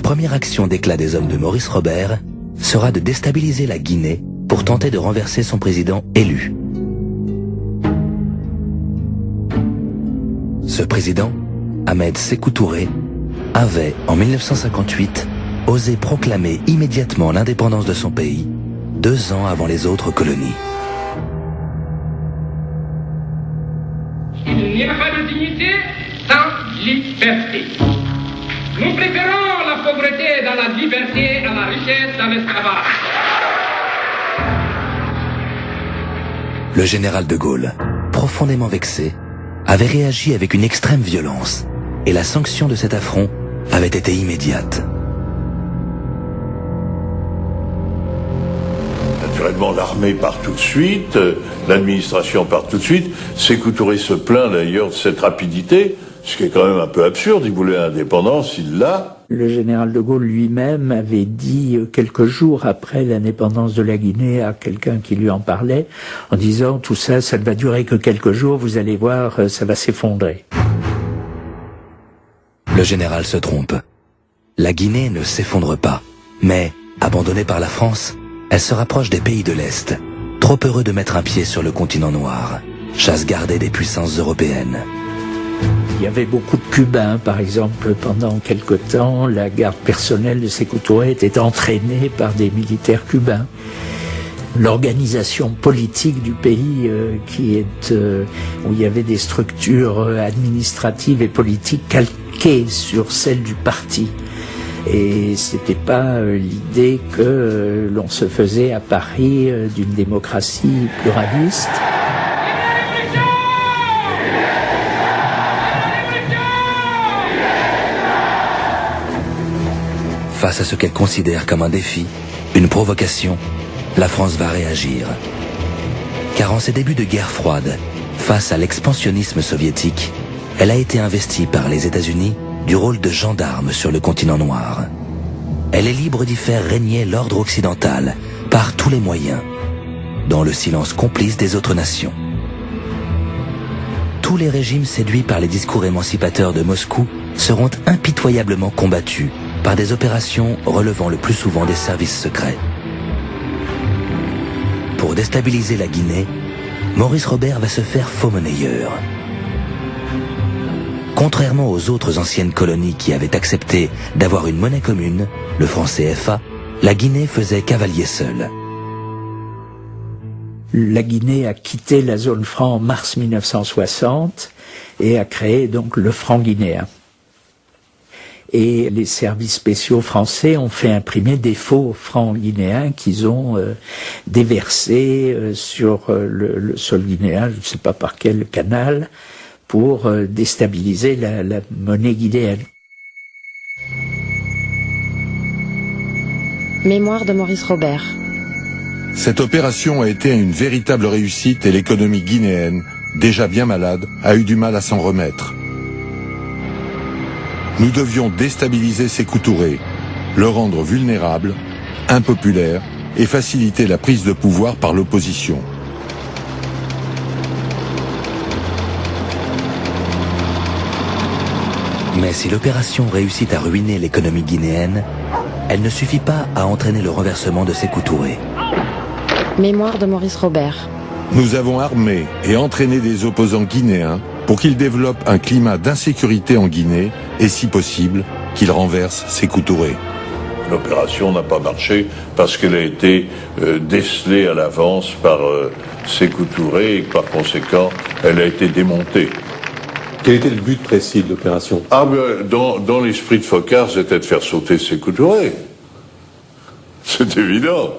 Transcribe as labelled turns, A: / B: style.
A: La première action d'éclat des hommes de Maurice Robert sera de déstabiliser la Guinée pour tenter de renverser son président élu. Ce président, Ahmed Sékou Touré, avait, en 1958, osé proclamer immédiatement l'indépendance de son pays, 2 ans avant les autres colonies.
B: Il n'y a pas de dignité sans liberté. Nous préférons la pauvreté dans la liberté à la richesse dans l'esclavage.
A: Le général de Gaulle, profondément vexé, avait réagi avec une extrême violence, et la sanction de cet affront avait été immédiate.
C: Naturellement, l'armée part tout de suite, l'administration part tout de suite. Sékou Touré se plaint d'ailleurs de cette rapidité, ce qui est quand même un peu absurde. Il voulait l'indépendance, il l'a.
D: Le général de Gaulle lui-même avait dit quelques jours après l'indépendance de la Guinée à quelqu'un qui lui en parlait, en disant « tout ça, ça ne va durer que quelques jours, vous allez voir, ça va s'effondrer ».
A: Le général se trompe. La Guinée ne s'effondre pas, mais, abandonnée par la France, elle se rapproche des pays de l'Est, trop heureux de mettre un pied sur le continent noir, chasse gardée des puissances européennes.
D: Il y avait beaucoup de Cubains, par exemple, pendant quelque temps, la garde personnelle de Sékou Touré était entraînée par des militaires cubains. L'organisation politique du pays, où il y avait des structures administratives et politiques calquées sur celles du parti. Et c'était pas l'idée que l'on se faisait à Paris d'une démocratie pluraliste.
A: Face à ce qu'elle considère comme un défi, une provocation, la France va réagir. Car en ses débuts de guerre froide, face à l'expansionnisme soviétique, elle a été investie par les États-Unis du rôle de gendarme sur le continent noir. Elle est libre d'y faire régner l'ordre occidental par tous les moyens, dans le silence complice des autres nations. Tous les régimes séduits par les discours émancipateurs de Moscou seront impitoyablement combattus par des opérations relevant le plus souvent des services secrets. Pour déstabiliser la Guinée, Maurice Robert va se faire faux-monnayeur. Contrairement aux autres anciennes colonies qui avaient accepté d'avoir une monnaie commune, le franc CFA, la Guinée faisait cavalier seul.
D: La Guinée a quitté la zone franc en mars 1960 et a créé donc le franc guinéen. Et les services spéciaux français ont fait imprimer des faux francs guinéens qu'ils ont déversés sur le sol guinéen, je ne sais pas par quel canal, pour déstabiliser la monnaie guinéenne.
E: Mémoire de Maurice Robert.
F: Cette opération a été une véritable réussite et l'économie guinéenne, déjà bien malade, a eu du mal à s'en remettre. Nous devions déstabiliser Sékou Touré, le rendre vulnérable, impopulaire et faciliter la prise de pouvoir par l'opposition.
A: Mais si l'opération réussit à ruiner l'économie guinéenne, elle ne suffit pas à entraîner le renversement de Sékou Touré.
E: Mémoire de Maurice Robert.
F: Nous avons armé et entraîné des opposants guinéens pour qu'ils développent un climat d'insécurité en Guinée et, si possible, qu'ils renversent Sékou Touré.
C: L'opération n'a pas marché parce qu'elle a été décelée à l'avance par Sékou Touré et que par conséquent, elle a été démontée.
G: Quel était le but précis de l'opération?
C: Dans l'esprit de Foccart, c'était de faire sauter Sékou Touré. C'est évident.